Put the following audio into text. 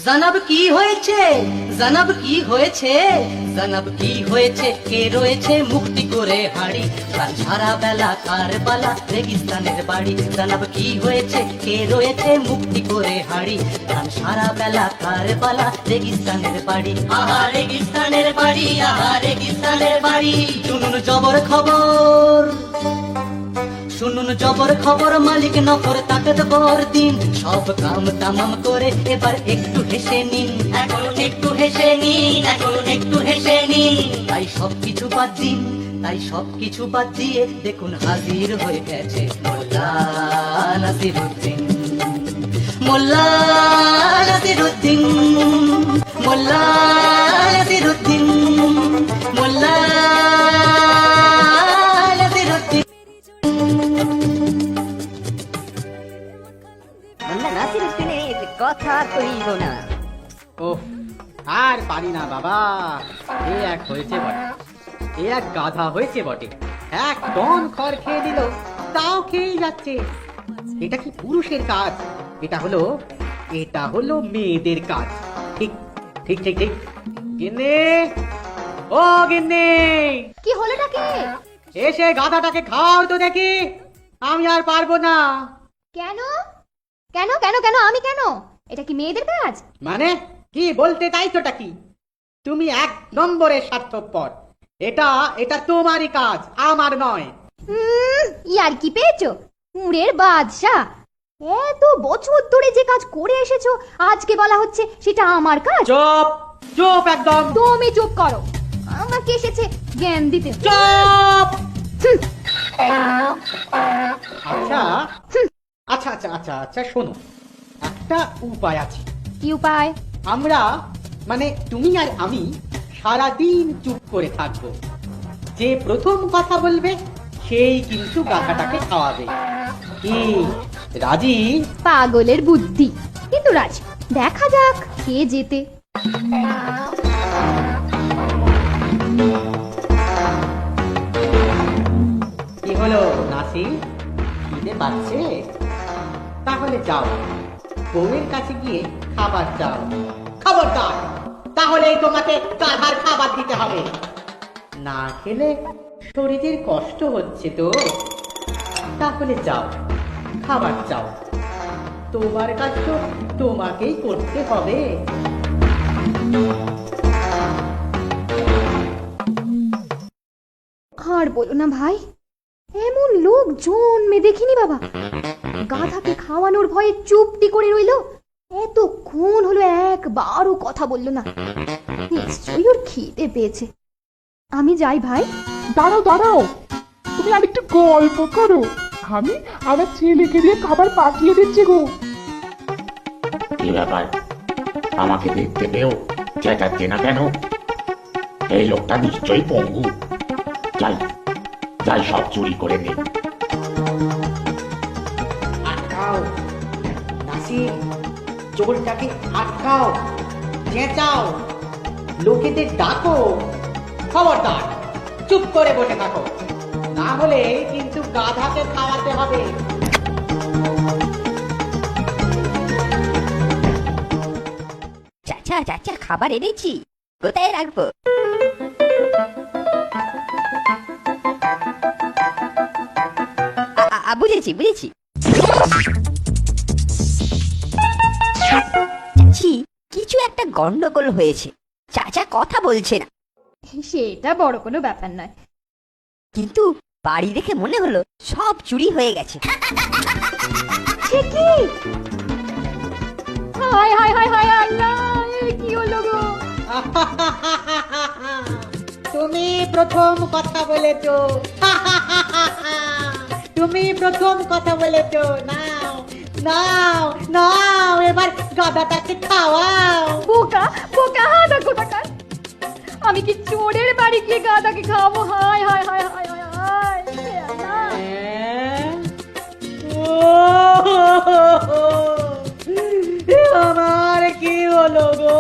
জানাব কি হয়েছে, জানাব কি হয়েছে, জানাব কি হয়েছে, কে রয়েছে মুক্তি করে হাড়ি, তার সারা বেলা কার বালা রেগিস্তানের বাড়ি। জানাব কি হয়েছে, কে রয়েছে মুক্তি করে হাড়ি, তার সারা বেলা কার বালা রেগিস্তানের বাড়ি। আহা রেগিস্তানের বাড়ি, আহা রেগিস্তানের বাড়ি। শুনুন জবর খবর, শুনুন জবর খবর, মালিক নফর তাকত বর দিন, সব কাম তামাম করে এবার একটু হেসে নিন, এখন একটু হেসে নিন, এখন একটু হেসে নিন। তাই সবকিছু বাদ দিন, তাই সবকিছু বাদ দিয়ে দেখুন হাজির হয়ে গেছে মোল্লা নাসিরুদ্দিন, মোল্লা নাসিরুদ্দিন, মোল্লা নাসিরুদ্দিন, মোল্লা নাসিরুদ্দিন। কথা কইব না। ওহ, আর পারি না বাবা। এ এক হয়েছে বটে, এ এক গাধা হয়েছে বটে। এক টন খড় খেয়ে দিল, তাও খেয়েই যাচ্ছে। এটা কি পুরুষের কাজ? এটা হলো মেয়েদের কাজ। ঠিক ঠিক ঠিক ঠিক। গিন্নি, ও গিন্নি, কি হলোটা কি? এসে গাধাটাকে খাওয়াও তো দেখি, আমি আর পারবো না। কেন কেন কেন কেন আমি কেন? এটা কি মেয়েদের কাজ? মানে কি বলতে চাইছোটা কি? তুমি এক নম্বরের স্বার্থপর। এটা এটা তোমারই কাজ, আমার নয়। ইয়ার কি পেয়েছো? উড়ের বাদশা, এত বছর ধরে যে কাজ করে এসেছো, আজকে বলা হচ্ছে সেটা আমার কাজ? চুপ চুপ, একদম তুমি চুপ করো, আমাকে এসেছে জ্ঞান দিতে। চুপ। হুম, আচ্ছা আচ্ছা আচ্ছা আচ্ছা আচ্ছা, শোনো, একটা উপায় আছে। কি উপায়? আমরা মানে তুমি আর আমি সারাদিন চুপ করে থাকবো। যে প্রথম কথা বলবে সেই কিন্তু গাধাটাকে খাওয়াবে। কি রাজি? পাগলের বুদ্ধি, কিন্তু রাজ, দেখা যাক কে যেতে। কি হলো নাসি, খিদে পাচ্ছে? তাহলে যাও, বউয়ের কাছে গিয়ে খাবার চাও। খবরদার, তাহলেই তোমাকে গাধার খাবার দিতে হবে। না খেলে শরীরের কষ্ট হচ্ছে তো। তাহলে যাও, খাবার চাও। তোমার কাজ তো তোমাকেই করতে হবে। আর বলো না ভাই, এমন লোক জন্মে দেখিনি বাবা। গাধাকে খাওয়ানোর ভয়ে চুপটি করে রইল, এতক্ষণ হলো একবারও কথা বললো না। নিশ্চয়ই ওর খিদে পেয়েছে। আমি যাই ভাই। দাঁড়াও দাঁড়াও, তুমি আরেকটু গল্প করো, আমি আমার ছেলেকে দিয়ে খাবার পাঠিয়ে দিচ্ছি গো। কি ব্যাপার, আমাকে দেখতে পেও চেঁচাচ্ছে না কেন? এই লোকটা নিশ্চয়ই পঙ্গু। যাই যাই, সব চুরি করে নে। আটকাও নাসি, চোরটাকে আটকাও, চেঁচাও, লোকেদের ডাকো। খবরদার, চুপ করে বসে থাকো, না হলে কিন্তু গাধাকে খাওয়াতে হবে। চাচা চাচা, খাবার এনেছি, কোথায় রাখবো? বুঝেছি বুঝেছি। চাচি, কিছু একটা গন্ডগোল হয়েছে, চাচা কথা বলছে না। সেটা বড় কোনো ব্যাপার নয়, কিন্তু বাড়ি দেখে মনে হলো সব চুরি হয়ে গেছে। সে কি? হায় হায় হায় হায় আল্লাহ, এ কি হলো গো? তুমি প্রথম কথা বলেছো, তুমি প্রথম কথা বলেছো। নাও নাও নাও, এবার গাধাটাকে খাওয়াও। বোকা বোকা, হাদা কোথাকার! আমি কি চোরের বাড়ি গিয়ে গাধাকে খাওয়াবো? হায় হায় হায় হায় হায় হায়, হে আল্লাহ! আমার কি হলো গো?